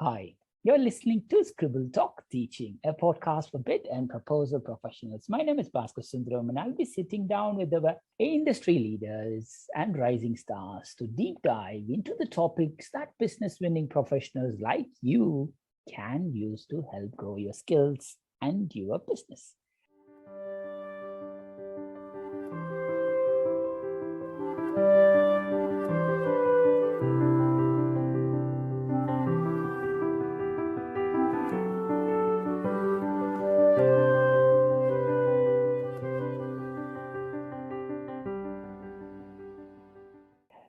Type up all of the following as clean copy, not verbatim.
Hi, you're listening to Scribble Talk Teaching, a podcast for bid and proposal professionals. My name is Bhaskar Sundaram, and I'll be sitting down with our industry leaders and rising stars to deep dive into the topics that business winning professionals like you can use to help grow your skills and your business.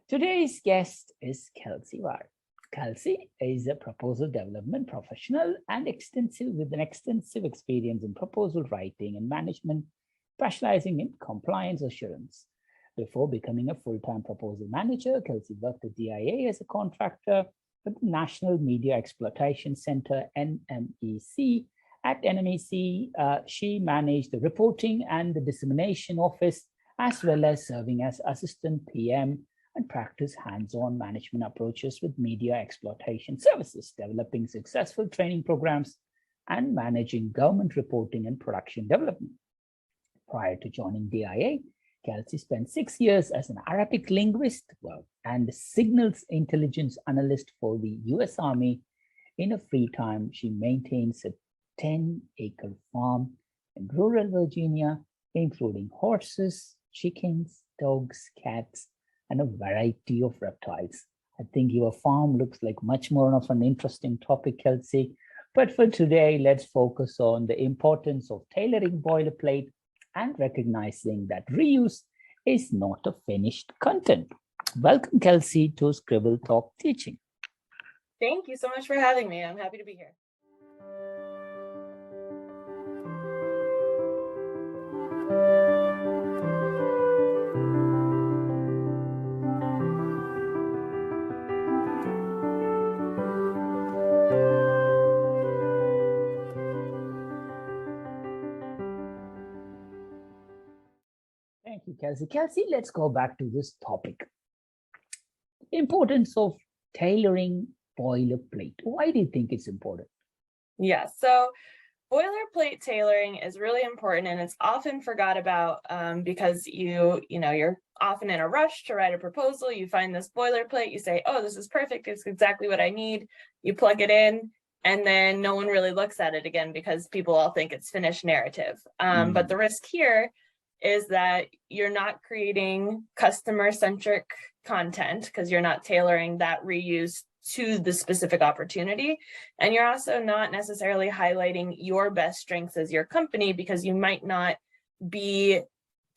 Today's guest is Kelsie Ware. Kelsie is a proposal development professional and with an extensive experience in proposal writing and management, specializing in compliance assurance. Before becoming a full-time proposal manager, Kelsie worked at DIA as a contractor at the National Media Exploitation Center, NMEC. At NMEC, she managed the Reporting and the Dissemination Office, as well as serving as Assistant PM and practice hands-on management approaches with Media Exploitation Services, developing successful training programs and managing government reporting and production development. Prior to joining DIA, Kelsie spent 6 years as an Arabic linguist and signals intelligence analyst for the US Army. In her free time, she maintains a 10-acre farm in rural Virginia, including horses, chickens, dogs, cats, and a variety of reptiles. I think your farm looks like much more of an interesting topic, Kelsie. But for today, let's focus on the importance of tailoring boilerplate and recognizing that reuse is not a finished content. Welcome, Kelsie, to Scribble Talk Teaching. Thank you so much for having me. I'm happy to be here. Thank you, Kelsie. Kelsie, let's go back to this topic. Importance of tailoring boilerplate. Why do you think it's important? Yeah, so boilerplate tailoring is really important, and it's often forgot about because you're often in a rush to write a proposal. You find this boilerplate, you say, oh, this is perfect, it's exactly what I need. You plug it in, and then no one really looks at it again because people all think it's finished narrative. But the risk here is that you're not creating customer-centric content because you're not tailoring that reuse to the specific opportunity. And you're also not necessarily highlighting your best strengths as your company because you might not be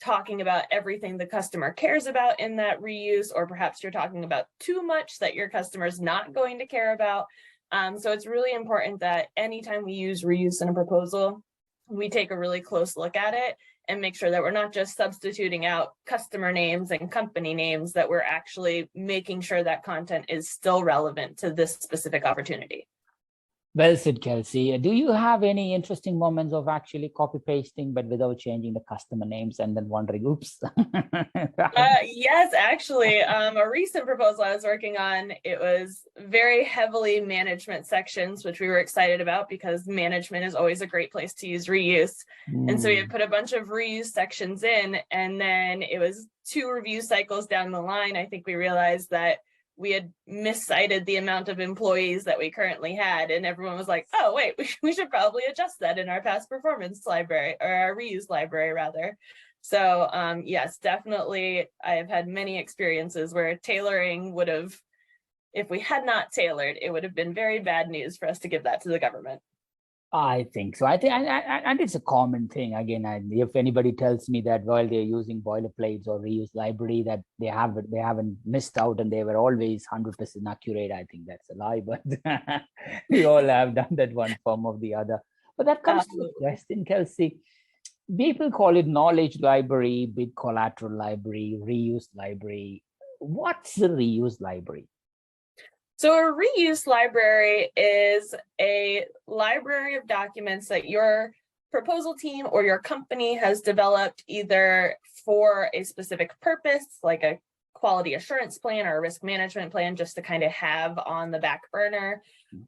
talking about everything the customer cares about in that reuse, or perhaps you're talking about too much that your customer's not going to care about. So it's really important that anytime we use reuse in a proposal, we take a really close look at it and make sure that we're not just substituting out customer names and company names, that we're actually making sure that content is still relevant to this specific opportunity. Well said, Kelsie. Do you have any interesting moments of actually copy pasting, but without changing the customer names and then wondering, oops? Yes, actually, a recent proposal I was working on, it was very heavily management sections, which we were excited about because management is always a great place to use reuse. And so we had put a bunch of reuse sections in, and then it was 2 review cycles down the line. I think we realized that we had miscited the amount of employees that we currently had, and everyone was like, oh, wait, we should probably adjust that in our past performance library, or our reuse library rather. So yes, definitely, I have had many experiences where tailoring would have, if we had not tailored, it would have been very bad news for us to give that to the government. I think so. I think, and it's a common thing. Again, if anybody tells me that while they're using boilerplates or reuse library, that they haven't missed out and they were always 100% accurate, I think that's a lie. But we all have done that one form or the other. But that comes to the question, Kelsie. People call it knowledge library, bid collateral library, reuse library. What's the reuse library? So a reuse library is a library of documents that your proposal team or your company has developed either for a specific purpose, like a quality assurance plan or a risk management plan just to kind of have on the back burner.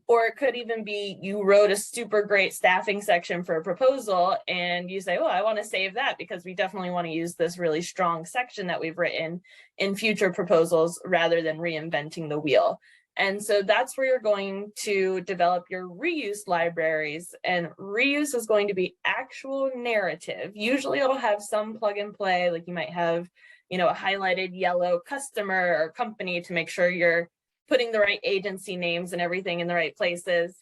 Or it could even be you wrote a super great staffing section for a proposal and you say, oh, I want to save that because we definitely want to use this really strong section that we've written in future proposals rather than reinventing the wheel. And so that's where you're going to develop your reuse libraries, and reuse is going to be actual narrative. Usually it'll have some plug and play, like you might have, a highlighted yellow customer or company to make sure you're putting the right agency names and everything in the right places.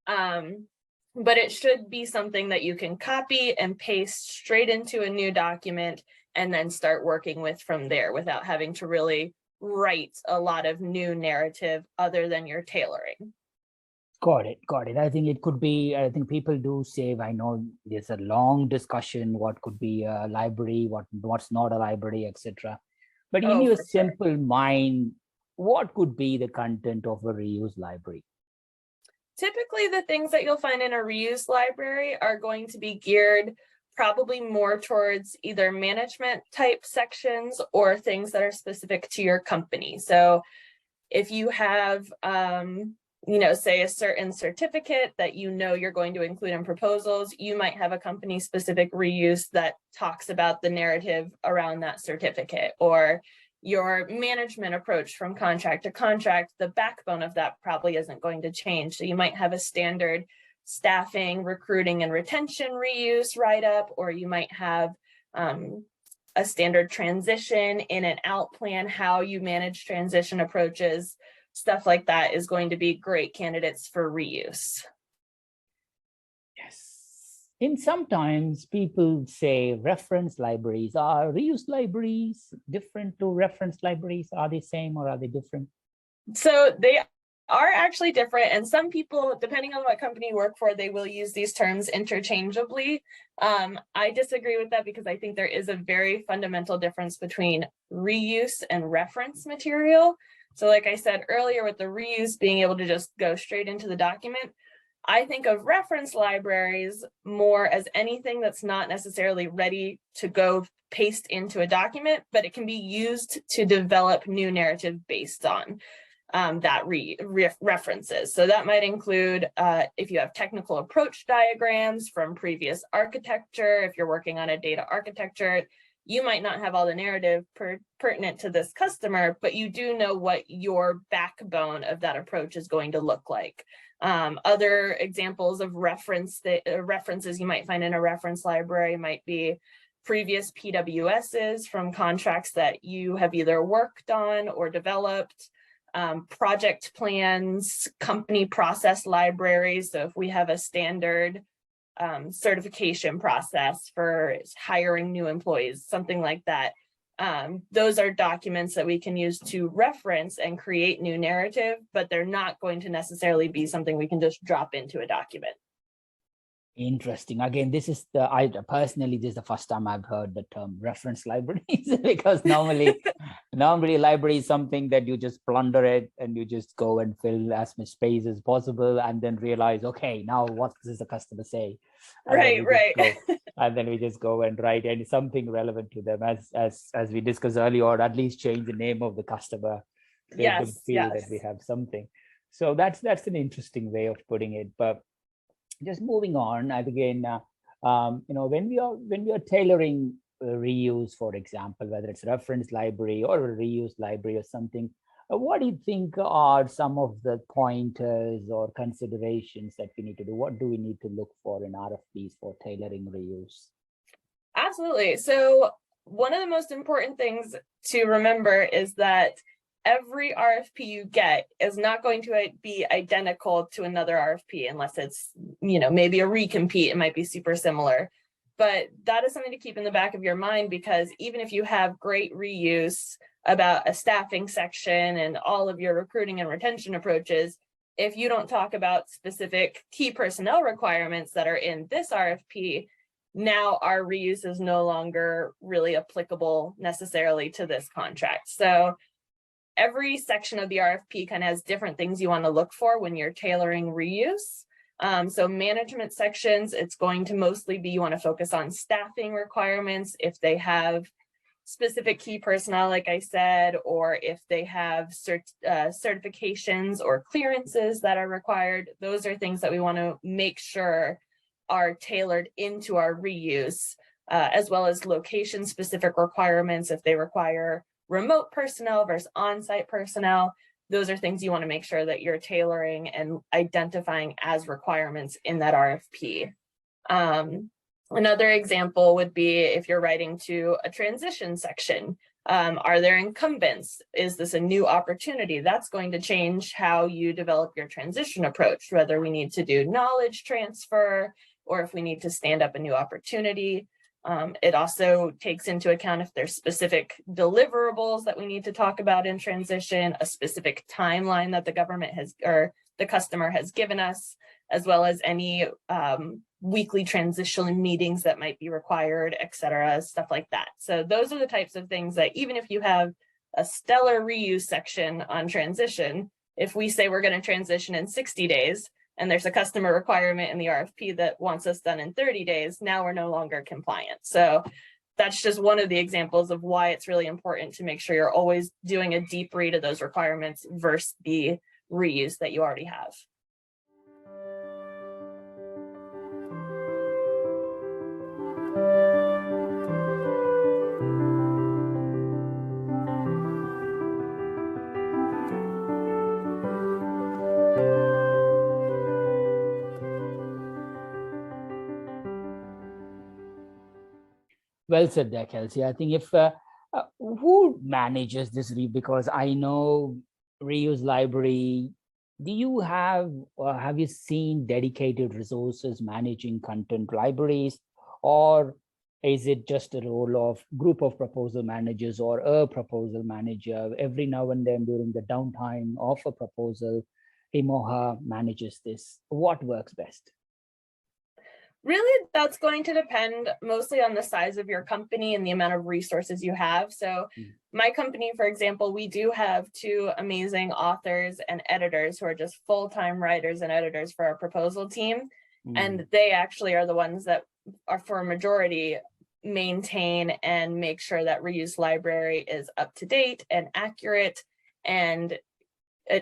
But it should be something that you can copy and paste straight into a new document and then start working with from there without having to really write a lot of new narrative other than your tailoring. Got it. I think it could be, I think people do save. I know there's a long discussion, what could be a library, what's not a library, etc. But in your simple mind, what could be the content of a reuse library? Typically, the things that you'll find in a reuse library are going to be geared probably more towards either management type sections or things that are specific to your company. So if you have, say a certain certificate that you're going to include in proposals, you might have a company specific reuse that talks about the narrative around that certificate, or your management approach from contract to contract, the backbone of that probably isn't going to change. So you might have a standard staffing, recruiting, and retention reuse write-up, or you might have a standard transition in and out plan, how you manage transition approaches. Stuff like that is going to be great candidates for reuse. Yes. And sometimes people say reference libraries. Are reuse libraries different to reference libraries? Are they same or are they different? So they are actually different, and some people, depending on what company you work for, they will use these terms interchangeably. I disagree with that because I think there is a very fundamental difference between reuse and reference material. So like I said earlier, with the reuse being able to just go straight into the document, I think of reference libraries more as anything that's not necessarily ready to go paste into a document, but it can be used to develop new narrative based on that references. So that might include if you have technical approach diagrams from previous architecture, if you're working on a data architecture, you might not have all the narrative pertinent to this customer, but you do know what your backbone of that approach is going to look like. Other examples of references you might find in a reference library might be previous PWSs from contracts that you have either worked on or developed, project plans, company process libraries. So if we have a standard certification process for hiring new employees, something like that, those are documents that we can use to reference and create new narrative, but they're not going to necessarily be something we can just drop into a document. Interesting. Again, this is the first time I've heard the term reference libraries because normally library is something that you just plunder it and you just go and fill as much space as possible and then realize, okay, now what does the customer say? And right. And then we just go and write and something relevant to them as we discussed earlier, or at least change the name of the customer. They feel that we have something. So that's an interesting way of putting it. But just moving on, again, when we are tailoring reuse, for example, whether it's reference library or a reuse library or something, what do you think are some of the pointers or considerations that we need to do? What do we need to look for in RFPs for tailoring reuse? Absolutely. So one of the most important things to remember is that every RFP you get is not going to be identical to another RFP unless it's, maybe a recompete. It might be super similar, but that is something to keep in the back of your mind, because even if you have great reuse about a staffing section and all of your recruiting and retention approaches, if you don't talk about specific key personnel requirements that are in this RFP, now our reuse is no longer really applicable necessarily to this contract. So every section of the RFP kind of has different things you want to look for when you're tailoring reuse. So management sections, it's going to mostly be, you want to focus on staffing requirements. If they have specific key personnel, like I said, or if they have certifications or clearances that are required. Those are things that we want to make sure are tailored into our reuse, as well as location-specific requirements. If they require remote personnel versus on-site personnel, those are things you want to make sure that you're tailoring and identifying as requirements in that RFP. Another example would be if you're writing to a transition section. Are there incumbents? Is this a new opportunity? That's going to change how you develop your transition approach, whether we need to do knowledge transfer or if we need to stand up a new opportunity. It also takes into account if there's specific deliverables that we need to talk about in transition, a specific timeline that the government has or the customer has given us, as well as any weekly transition meetings that might be required, et cetera, stuff like that. So those are the types of things that even if you have a stellar reuse section on transition, if we say we're going to transition in 60 days, and there's a customer requirement in the RFP that wants us done in 30 days, now we're no longer compliant. So that's just one of the examples of why it's really important to make sure you're always doing a deep read of those requirements versus the reuse that you already have. Well said there, Kelsie. I think if who manages this? Because I know reuse library. Do you have or have you seen dedicated resources managing content libraries, or is it just a role of group of proposal managers or a proposal manager? Every now and then during the downtime of a proposal, him or her manages this. What works best? Really, that's going to depend mostly on the size of your company and the amount of resources you have. So my company, for example, we do have 2 amazing authors and editors who are just full-time writers and editors for our proposal team. And they actually are the ones that are, for a majority, maintain and make sure that reuse library is up to date and accurate, and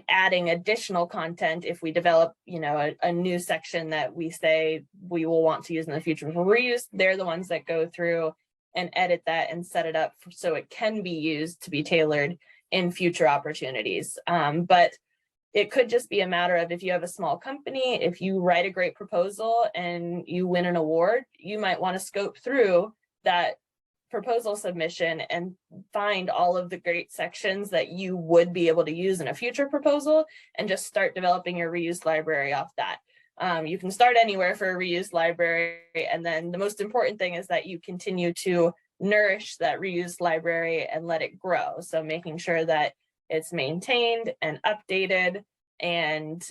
adding additional content if we develop, a new section that we say we will want to use in the future for reuse. They're the ones that go through and edit that and set it up so it can be used to be tailored in future opportunities. But it could just be a matter of, if you have a small company, if you write a great proposal and you win an award, you might want to scope through that proposal submission and find all of the great sections that you would be able to use in a future proposal and just start developing your reuse library off that. You can start anywhere for a reuse library, and then the most important thing is that you continue to nourish that reuse library and let it grow. So making sure that it's maintained and updated and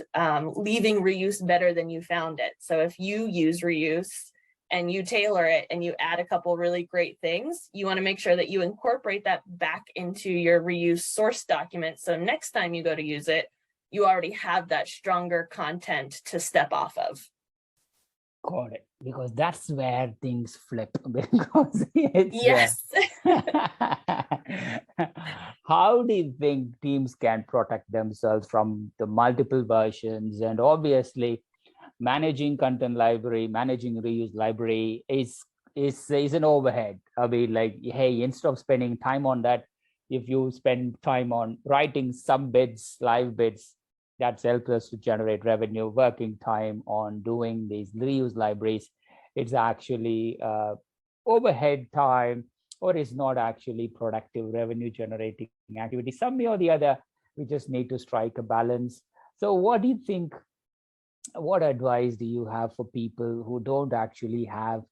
leaving reuse better than you found it. So if you use reuse and you tailor it and you add a couple really great things, you want to make sure that you incorporate that back into your reuse source document. So next time you go to use it, you already have that stronger content to step off of. Got it. Because that's where things flip. Because it's yes. How do you think teams can protect themselves from the multiple versions? And obviously, managing content library, managing reuse library is an overhead. I mean, like, hey, instead of spending time on that, if you spend time on writing some bids, live bids, that's helps us to generate revenue. Working time on doing these reuse libraries, it's actually overhead time, or is not actually productive revenue generating activity. Some way or the other, we just need to strike a balance. So what do you think? What advice do you have for people who don't actually have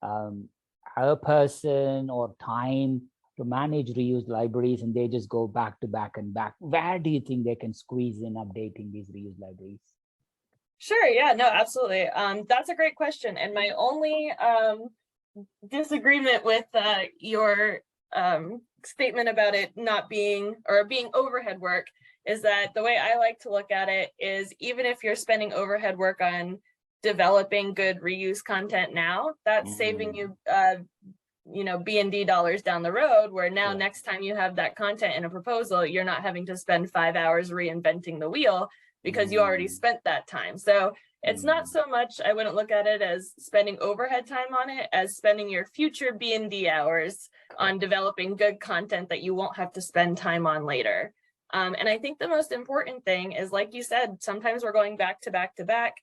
a person or time to manage reuse libraries, and they just go back to back and back? Where do you think they can squeeze in updating these reuse libraries? Sure, yeah, no, absolutely. That's a great question. And my only disagreement with your statement about it not being, or being overhead work, is that the way I like to look at it is, even if you're spending overhead work on developing good reuse content now, that's saving you B&D dollars down the road, where now next time you have that content in a proposal, you're not having to spend 5 hours reinventing the wheel because you already spent that time. So it's not so much, I wouldn't look at it as spending overhead time on it as spending your future B&D hours on developing good content that you won't have to spend time on later. And I think the most important thing is, like you said, sometimes we're going back to back to back.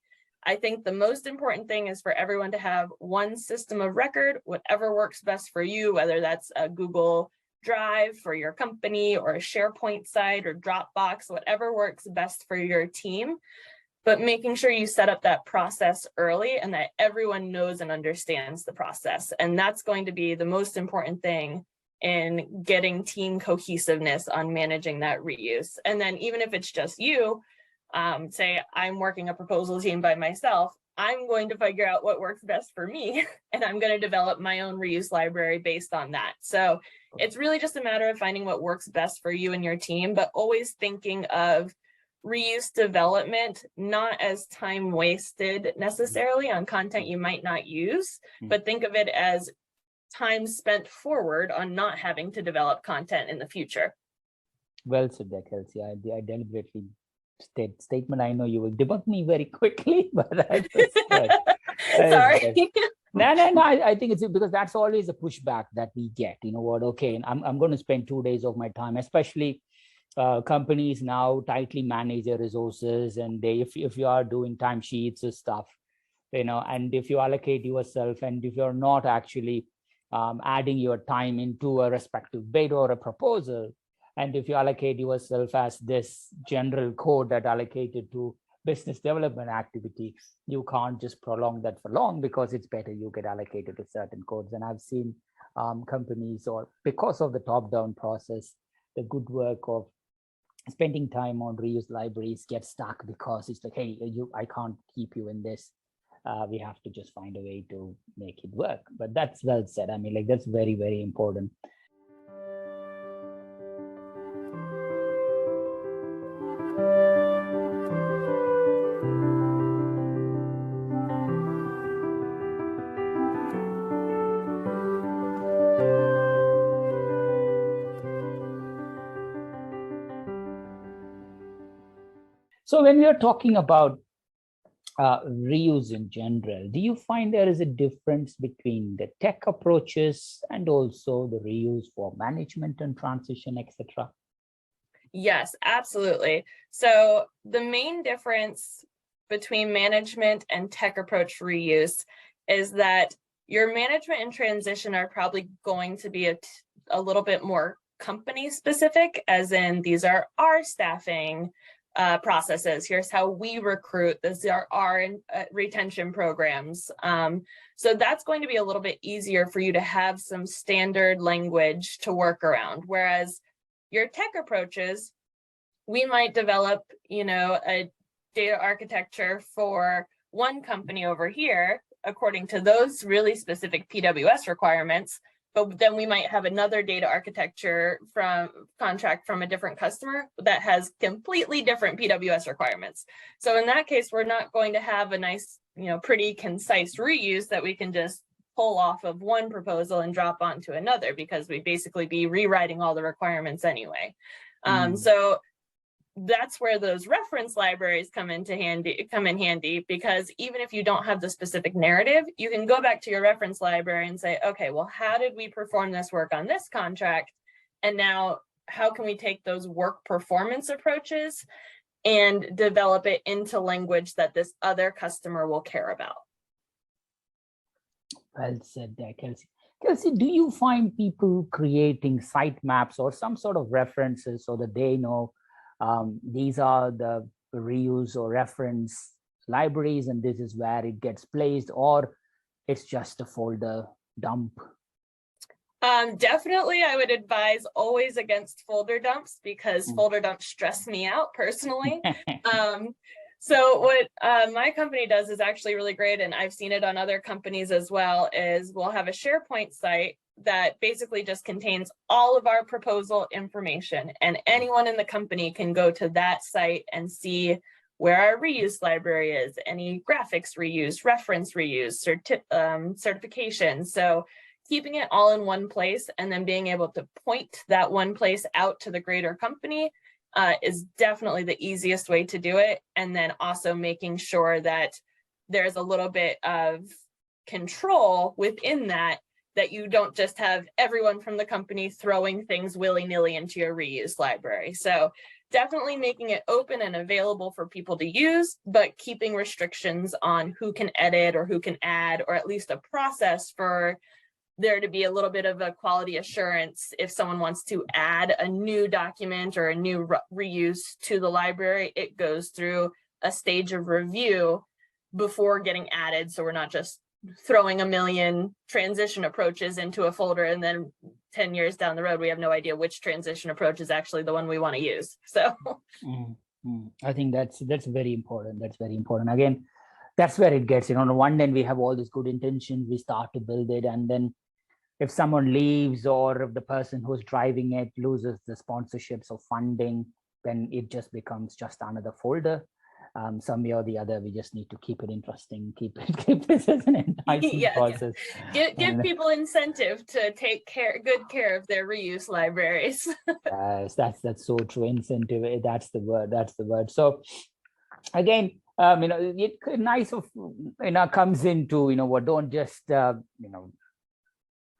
I think the most important thing is for everyone to have one system of record, whatever works best for you, whether that's a Google Drive for your company or a SharePoint site or Dropbox, whatever works best for your team. But making sure you set up that process early and that everyone knows and understands the process. And that's going to be the most important thing in getting team cohesiveness on managing that reuse. And then even if it's just you, say I'm working a proposal team by myself, I'm going to figure out what works best for me, and I'm going to develop my own reuse library based on that. So it's really just a matter of finding what works best for you and your team, but always thinking of reuse development not as time wasted necessarily on content you might not use, but think of it as time spent forward on not having to develop content in the future. Well said there, Kelsie. I deliberately statement. I know you will debunk me very quickly, but I just sorry. No. I think it's because that's always a pushback that we get. You know what? Okay, I'm going to spend 2 days of my time, especially companies now tightly manage their resources, and if you are doing timesheets or stuff, and if you allocate yourself, and if you're not actually adding your time into a respective bid or a proposal, and if you allocate yourself as this general code that allocated to business development activity, you can't just prolong that for long, because it's better you get allocated to certain codes. And I've seen companies, or because of the top-down process, the good work of spending time on reuse libraries get stuck, because it's like, hey, I can't keep you in this. We have to just find a way to make it work. But that's well said. I mean, like, that's very, very important. So when we are talking about reuse in general, do you find there is a difference between the tech approaches and also the reuse for management and transition, etc.? Yes, absolutely. So the main difference between management and tech approach reuse is that your management and transition are probably going to be a little bit more company specific, as in these are our staffing processes. Here's how we recruit. These are our retention programs. So that's going to be a little bit easier for you to have some standard language to work around. Whereas your tech approaches, we might develop, a data architecture for one company over here, according to those really specific PWS requirements. But then we might have another data architecture contract from a different customer that has completely different PWS requirements. So in that case, we're not going to have a nice, pretty concise reuse that we can just pull off of one proposal and drop onto another, because we'd basically be rewriting all the requirements anyway. So that's where those reference libraries come in handy, because even if you don't have the specific narrative, you can go back to your reference library and say, okay, well, how did we perform this work on this contract? And now how can we take those work performance approaches and develop it into language that this other customer will care about? Well said there, Kelsie. Kelsie, do you find people creating site maps or some sort of references so that they know these are the reuse or reference libraries and this is where it gets placed, or it's just a folder dump? Definitely, I would advise always against folder dumps, because folder dumps stress me out personally. So what my company does is actually really great, and I've seen it on other companies as well, is we'll have a SharePoint site that basically just contains all of our proposal information, and anyone in the company can go to that site and see where our reuse library is, any graphics reuse, reference reuse, certification. So keeping it all in one place and then being able to point that one place out to the greater company is definitely the easiest way to do it. And then also making sure that there's a little bit of control within that you don't just have everyone from the company throwing things willy-nilly into your reuse library. So definitely making it open and available for people to use, but keeping restrictions on who can edit or who can add, or at least a process for there to be a little bit of a quality assurance if someone wants to add a new document or a new reuse to the library. It goes through a stage of review before getting added, so we're not just throwing a million transition approaches into a folder and then 10 years down the road we have no idea which transition approach is actually the one we want to use. So I think that's very important. That's very important. Again, that's where it gets, on the one end we have all these good intentions, we start to build it, and then if someone leaves or if the person who's driving it loses the sponsorships or funding, then it just becomes just another folder. Some way or the other, we just need to keep it interesting, keep this as an enticing process. Give people incentive to take good care of their reuse libraries. Yes, that's so true. Incentive, that's the word. So again, it nice of comes into what, don't just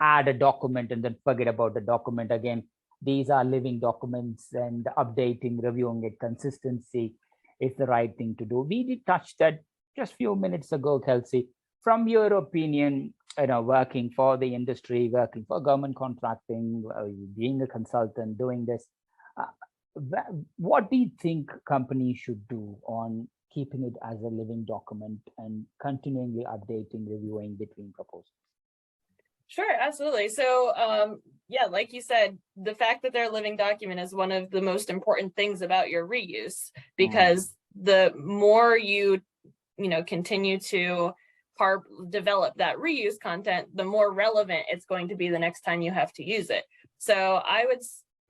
add a document and then forget about the document. Again, these are living documents, and updating, reviewing it, consistency is the right thing to do. We did touch that just a few minutes ago, Kelsie. From your opinion, working for the industry, working for government contracting, being a consultant, doing this, what do you think companies should do on keeping it as a living document and continually updating, reviewing between proposals? Sure, absolutely. So yeah, like you said, the fact that they're a living document is one of the most important things about your reuse, because the more you continue to develop that reuse content, the more relevant it's going to be the next time you have to use it. So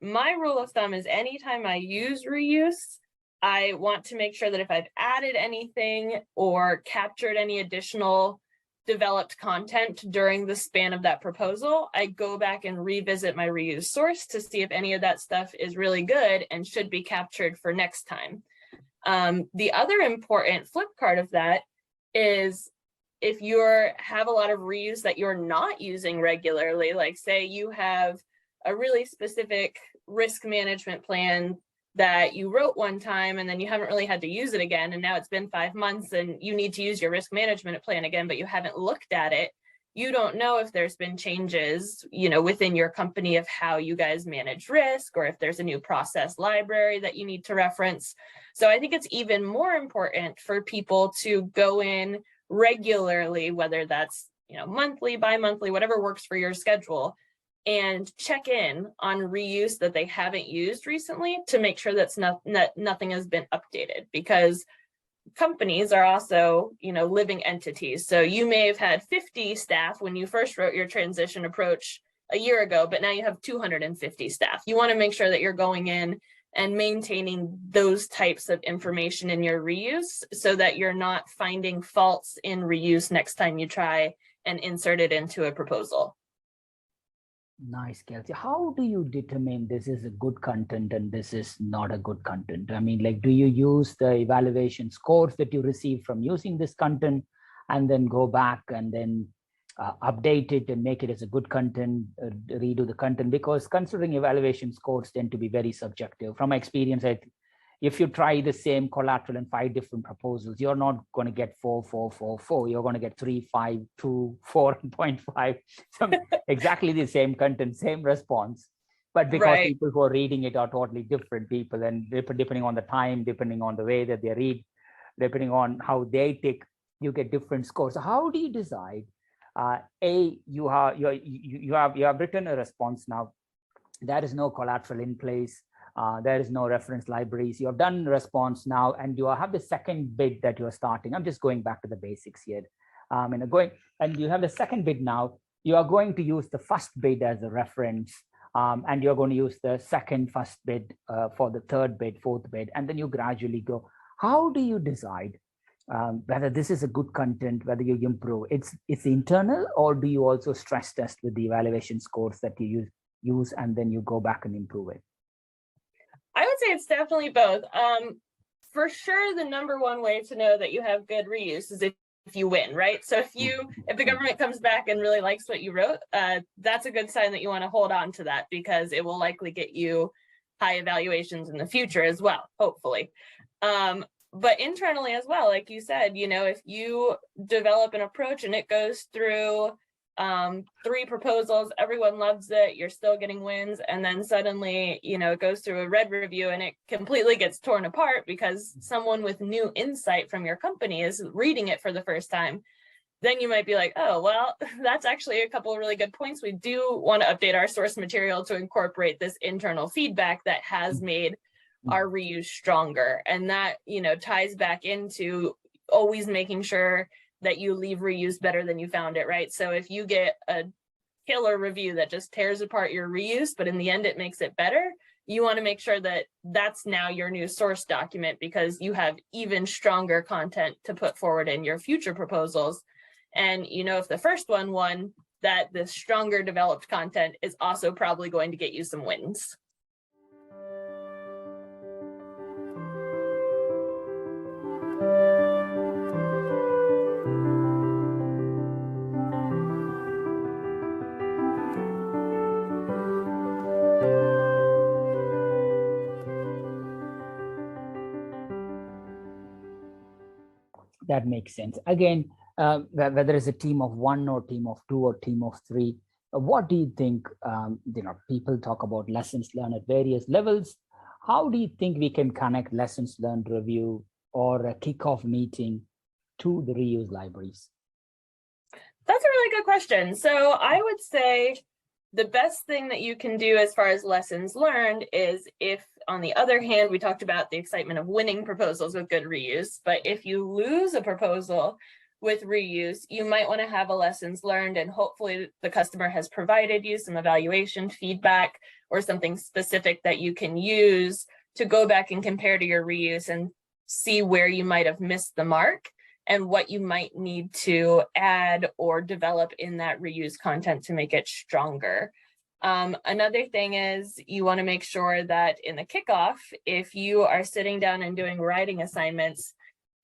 my rule of thumb is anytime I use reuse, I want to make sure that if I've added anything or captured any additional developed content during the span of that proposal, I go back and revisit my reuse source to see if any of that stuff is really good and should be captured for next time. The other important flip card of that is if you have a lot of reuse that you're not using regularly, like say you have a really specific risk management plan that you wrote one time and then you haven't really had to use it again, and now it's been 5 months and you need to use your risk management plan again, but you haven't looked at it, you don't know if there's been changes within your company of how you guys manage risk, or if there's a new process library that you need to reference. So I think it's even more important for people to go in regularly, whether that's monthly, bi-monthly, whatever works for your schedule, and check in on reuse that they haven't used recently to make sure that nothing has been updated, because companies are also living entities. So you may have had 50 staff when you first wrote your transition approach a year ago, but now you have 250 staff. You want to make sure that you're going in and maintaining those types of information in your reuse so that you're not finding faults in reuse next time you try and insert it into a proposal. Nice, Kelsie. How do you determine this is a good content and this is not a good content? I mean, do you use the evaluation scores that you receive from using this content and then go back and then update it and make it as a good content, redo the content? Because considering evaluation scores tend to be very subjective. From my experience, if you try the same collateral in 5 different proposals, you're not going to get 4, 4, 4, 4. You're going to get 3, 5, 2, 4.5. Exactly the same content, same response. But because people who are reading it are totally different people, and depending on the time, depending on the way that they read, depending on how they take, you get different scores. So how do you decide? You have written a response now. There is no collateral in place. There is no reference libraries. You have done response now, and you have the second bid that you're starting. I'm just going back to the basics here. And you have the second bid now. You are going to use the first bid as a reference, and you're going to use the first bid for the third bid, fourth bid, and then you gradually go. How do you decide whether this is a good content, whether you improve. It's internal, or do you also stress test with the evaluation scores that you use and then you go back and improve it? I would say it's definitely both. For sure, the number one way to know that you have good reuse is if you win, right? So if the government comes back and really likes what you wrote, that's a good sign that you want to hold on to that, because it will likely get you high evaluations in the future as well, hopefully. But internally as well, like you said, if you develop an approach and it goes through 3 proposals, everyone loves it, you're still getting wins, and then suddenly, it goes through a red review and it completely gets torn apart because someone with new insight from your company is reading it for the first time, then you might be like, oh, well, that's actually a couple of really good points. We do want to update our source material to incorporate this internal feedback that has made our reuse stronger. And that, ties back into always making sure that you leave reuse better than you found it, right? So if you get a killer review that just tears apart your reuse, but in the end it makes it better, you want to make sure that that's now your new source document, because you have even stronger content to put forward in your future proposals. And if the first one won, that the stronger developed content is also probably going to get you some wins. That makes sense. Again, whether it's a team of 1 or team of 2 or team of 3, what do you think? People talk about lessons learned at various levels. How do you think we can connect lessons learned review or a kickoff meeting to the reuse libraries? That's a really good question. So I would say the best thing that you can do as far as lessons learned is if, on the other hand, we talked about the excitement of winning proposals with good reuse, but if you lose a proposal with reuse, you might want to have a lessons learned, and hopefully the customer has provided you some evaluation feedback or something specific that you can use to go back and compare to your reuse and see where you might have missed the mark and what you might need to add or develop in that reuse content to make it stronger. Another thing is you want to make sure that in the kickoff, if you are sitting down and doing writing assignments,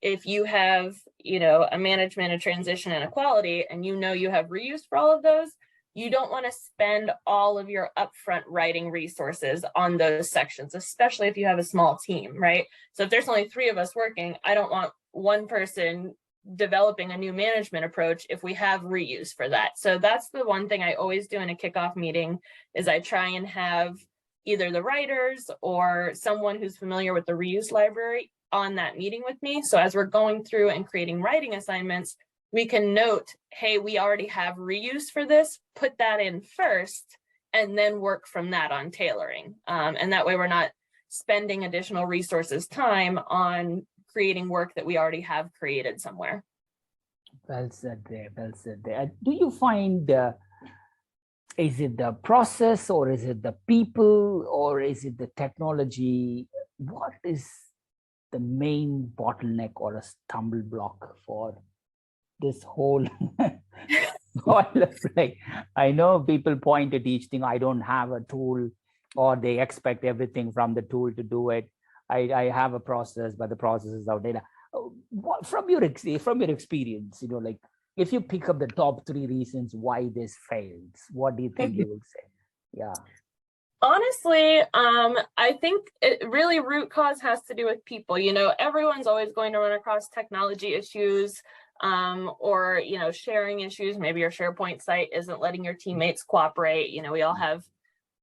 if you have, a management, a transition, and a quality, and you have reuse for all of those, you don't want to spend all of your upfront writing resources on those sections, especially if you have a small team, right? So if there's only 3 of us working, I don't want one person developing a new management approach if we have reuse for that. So that's the one thing I always do in a kickoff meeting, is I try and have either the writers or someone who's familiar with the reuse library on that meeting with me. So as we're going through and creating writing assignments, we can note, hey, we already have reuse for this, put that in first, and then work from that on tailoring. And that way we're not spending additional resources time on creating work that we already have created somewhere. Well said there, well said there. Do you find, is it the process, or is it the people, or is it the technology? What is the main bottleneck or a stumble block for this whole boilerplate? I know people point at each thing, I don't have a tool, or they expect everything from the tool to do it. I have a process, but the process is outdated. From your experience, like if you pick up the top 3 reasons why this fails, what do you think you will say? Yeah. Honestly, I think it really root cause has to do with people. Everyone's always going to run across technology issues, or sharing issues. Maybe your SharePoint site isn't letting your teammates cooperate. We all have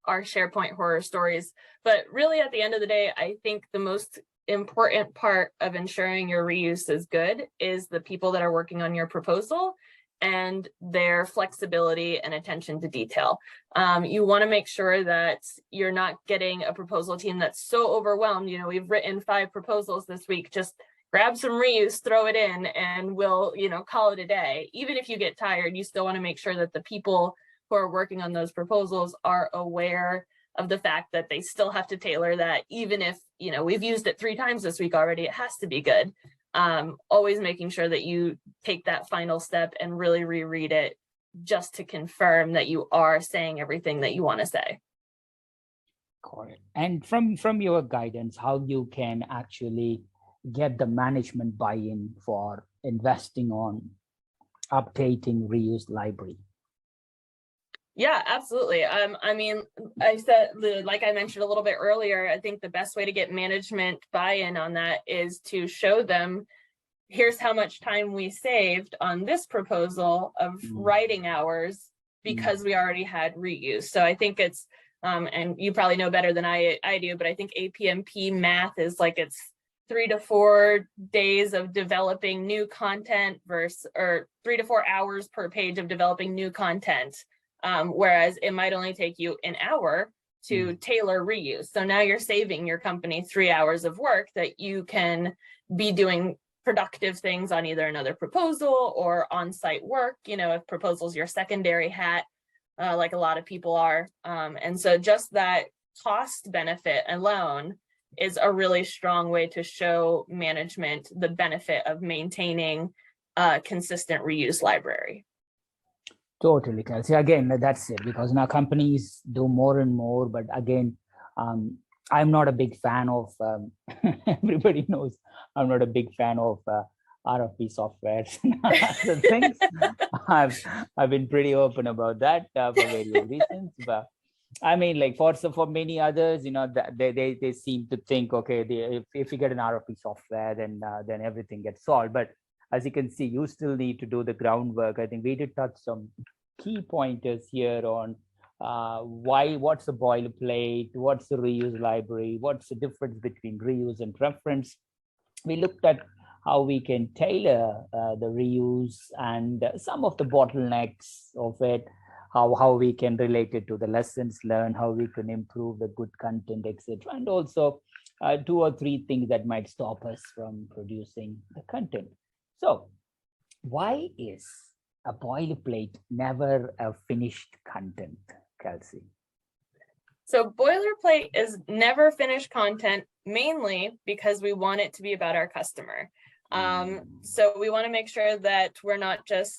our SharePoint horror stories. But really, at the end of the day, I think the most important part of ensuring your reuse is good is the people that are working on your proposal and their flexibility and attention to detail. You want to make sure that you're not getting a proposal team that's so overwhelmed. We've written 5 proposals this week, just grab some reuse, throw it in, and we'll, call it a day. Even if you get tired, you still want to make sure that the people who are working on those proposals are aware of the fact that they still have to tailor that. Even if, we've used it 3 times this week already, it has to be good. always making sure that you take that final step and really reread it just to confirm that you are saying everything that you want to say. Correct. And from your guidance, how you can actually get the management buy-in for investing on updating reuse library? Yeah, absolutely. I mean, I said, like I mentioned a little bit earlier, I think the best way to get management buy-in on that is to show them, here's how much time we saved on this proposal of writing hours because we already had reuse. So I think it's, and you probably know better than I do, but I think APMP math is like it's 3 to 4 days of developing new content or 3 to 4 hours per page of developing new content. Whereas it might only take you an hour to tailor reuse. So now you're saving your company 3 hours of work that you can be doing productive things on either another proposal or on-site work, you know, if proposal's your secondary hat, like a lot of people are. And so just that cost benefit alone is a really strong way to show management the benefit of maintaining a consistent reuse library. Totally, Kelsie. Again, that's it, because now companies do more and more, but again, I'm not a big fan of, everybody knows I'm not a big fan of RFP software and things. I've been pretty open about that for various reasons, but I mean, like for many others, you know, they seem to think, okay, if you get an RFP software, then everything gets solved. But as you can see, you still need to do the groundwork. I think we did touch some key pointers here on what's the boilerplate, what's the reuse library, what's the difference between reuse and reference. We looked at how we can tailor the reuse and some of the bottlenecks of it, how we can relate it to the lessons learned, how we can improve the good content, etc. And also 2 or 3 things that might stop us from producing the content. So why is a boilerplate never a finished content, Kelsie? So boilerplate is never finished content, mainly because we want it to be about our customer. So we want to make sure that we're not just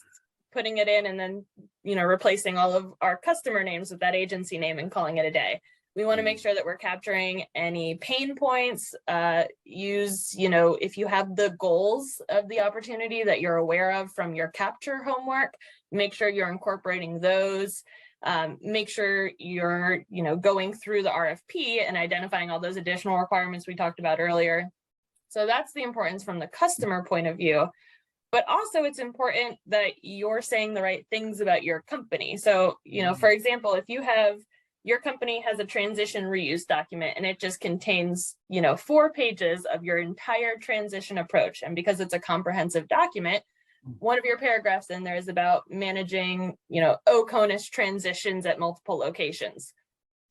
putting it in and then, you know, replacing all of our customer names with that agency name and calling it a day. We want to make sure that we're capturing any pain points, you know, if you have the goals of the opportunity that you're aware of from your capture homework, make sure you're incorporating those, make sure you're, you know, going through the RFP and identifying all those additional requirements we talked about earlier. So that's the importance from the customer point of view. But also it's important that you're saying the right things about your company. So, you know, for example, if you have your company has a transition reuse document and it just contains, you know, 4 pages of your entire transition approach. And because it's a comprehensive document, one of your paragraphs in there is about managing, you know, OCONUS transitions at multiple locations.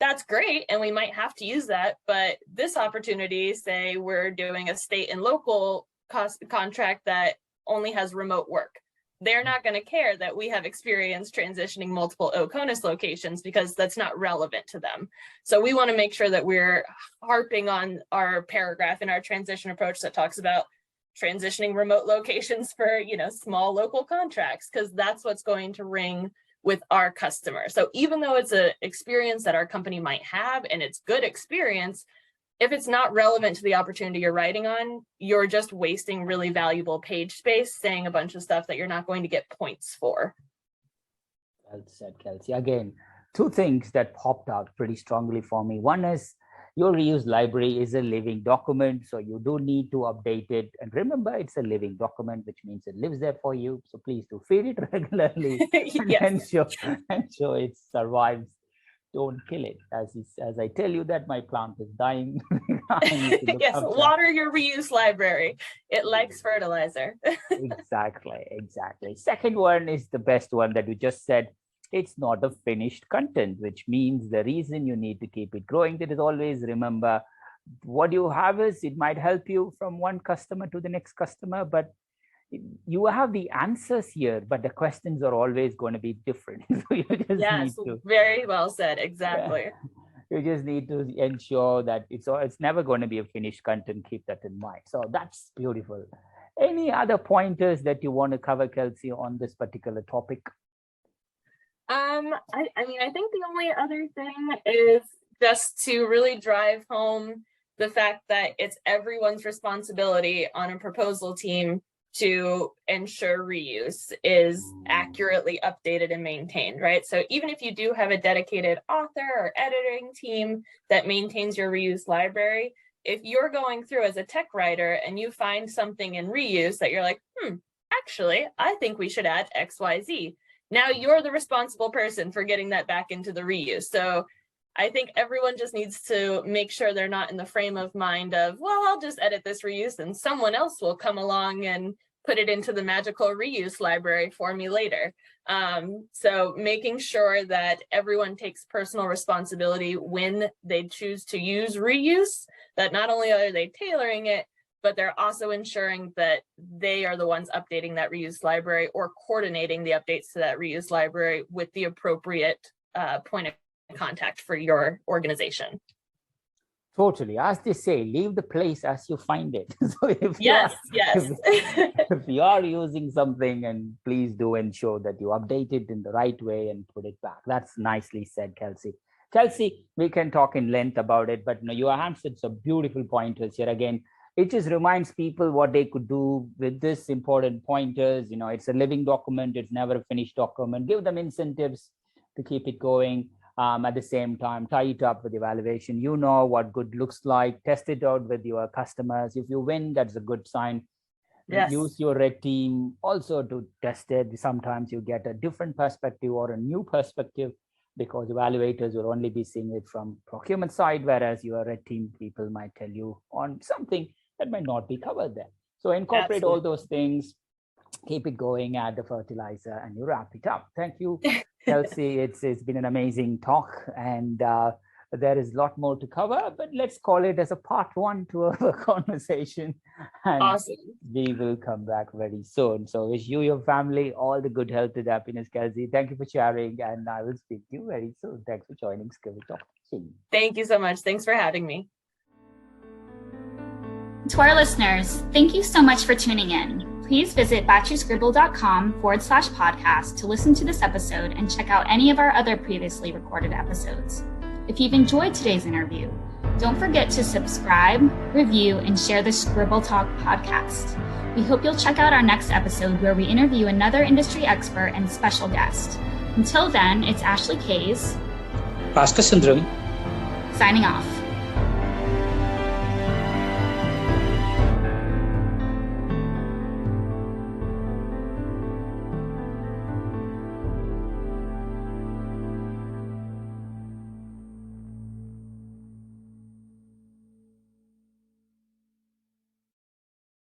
That's great. And we might have to use that. But this opportunity, say we're doing a state and local contract that only has remote work. They're not going to care that we have experience transitioning multiple OCONUS locations because that's not relevant to them. So we want to make sure that we're harping on our paragraph in our transition approach that talks about transitioning remote locations for, you know, small local contracts, because that's what's going to ring with our customer. So even though it's an experience that our company might have and it's good experience, if it's not relevant to the opportunity you're writing on, you're just wasting really valuable page space saying a bunch of stuff that you're not going to get points for. Well said, Kelsie. Again, 2 things that popped out pretty strongly for me. One is your reuse library is a living document, so you do need to update it. And remember, it's a living document, which means it lives there for you. So please do feed it regularly and ensure it survives. Don't kill it. As I tell you that my plant is dying. Yes, water your reuse library. It likes fertilizer. Exactly. Second one is the best one that you just said. It's not a finished content, which means the reason you need to keep it growing, that is always remember what you have is it might help you from one customer to the next customer, but you have the answers here, but the questions are always going to be different. So you just need to, very well said. Exactly. Yeah, you just need to ensure that it's never going to be a finished content. Keep that in mind. So that's beautiful. Any other pointers that you want to cover, Kelsie, on this particular topic? I mean, I think the only other thing is just to really drive home the fact that it's everyone's responsibility on a proposal team to ensure reuse is accurately updated and maintained, right? So even if you do have a dedicated author or editing team that maintains your reuse library, if you're going through as a tech writer and you find something in reuse that you're like, actually, I think we should add XYZ. Now you're the responsible person for getting that back into the reuse. So I think everyone just needs to make sure they're not in the frame of mind of, well, I'll just edit this reuse and someone else will come along and put it into the magical reuse library for me later. So making sure that everyone takes personal responsibility when they choose to use reuse, that not only are they tailoring it, but they're also ensuring that they are the ones updating that reuse library or coordinating the updates to that reuse library with the appropriate point of contact for your organization. Totally. As they say, leave the place as you find it. So if yes. if you are using something, and please do ensure that you update it in the right way and put it back. That's nicely said, Kelsie. Kelsie, we can talk in length about it, but you answered some beautiful pointers here. Again, it just reminds people what they could do with this important pointers. It's a living document. It's never a finished document. Give them incentives to keep it going. At the same time, tie it up with evaluation. You know what good looks like. Test it out with your customers. If you win, that's a good sign. Yes. Use your red team also to test it. Sometimes you get a different perspective or a new perspective, because evaluators will only be seeing it from procurement side, whereas your red team people might tell you on something that might not be covered there. So incorporate all those things, keep it going, add the fertilizer, and you wrap it up. Thank you, Kelsie. It's been an amazing talk, and there is a lot more to cover, but let's call it as a part 1 to our conversation. And awesome. We will come back very soon. So wish you, your family, all the good health and happiness, Kelsie. Thank you for sharing, and I will speak to you very soon. Thanks for joining Scribble Talk. Thank you so much. Thanks for having me. To our listeners, thank you so much for tuning in. Please visit batchyscribble.com/podcast to listen to this episode and check out any of our other previously recorded episodes. If you've enjoyed today's interview, don't forget to subscribe, review, and share the Scribble Talk podcast. We hope you'll check out our next episode where we interview another industry expert and special guest. Until then, it's Ashley Kays, Bhaskar Sundram, signing off.